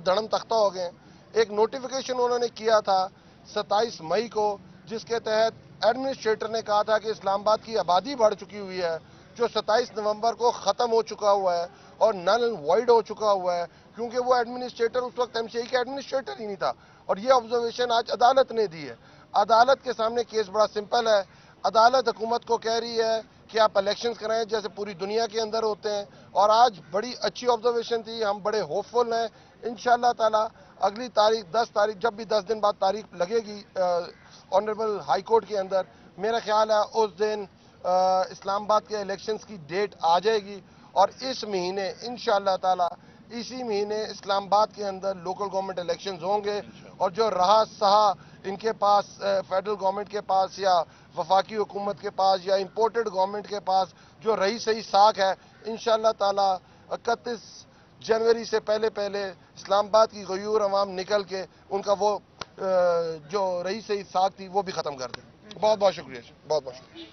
धड़म तख्ता हो गए। एक नोटिफिकेशन उन्होंने किया था 27 मई को, जिसके तहत एडमिनिस्ट्रेटर ने कहा था कि इस्लामाबाद की आबादी बढ़ चुकी हुई है, जो 27 नवंबर को ख़त्म हो चुका हुआ है और नल वॉइड हो चुका हुआ है, क्योंकि वो एडमिनिस्ट्रेटर उस वक्त MCI का एडमिनिस्ट्रेटर ही नहीं था। और ये ऑब्जर्वेशन आज अदालत ने दी है। अदालत के सामने केस बड़ा सिंपल है। अदालत हुकूमत को कह रही है कि आप इलेक्शंस कराएं जैसे पूरी दुनिया के अंदर होते हैं, और आज बड़ी अच्छी ऑब्जर्वेशन थी। हम बड़े होपफुल हैं इंशाअल्लाह ताला। अगली तारीख 10 तारीख, जब भी 10 दिन बाद तारीख लगेगी ऑनरेबल हाई कोर्ट के अंदर, मेरा ख्याल है उस दिन इस्लामाबाद के इलेक्शंस की डेट आ जाएगी, और इस महीने इंशाअल्लाह ताला इसी महीने इस्लामाबाद के अंदर लोकल गवर्नमेंट इलेक्शंस होंगे। और जो रहा सहा इनके पास फेडरल गवर्नमेंट के पास या वफाकी हुकूमत के पास या इंपोर्टेड गवर्नमेंट के पास जो रही सही साख है, इंशाअल्लाह ताला 31 जनवरी से पहले पहले इस्लामाबाद की गयूर अवाम निकल के उनका वो जो रही सही साख थी वो भी ख़त्म कर दें। बहुत बहुत शुक्रिया, बहुत बहुत शुक्रिया।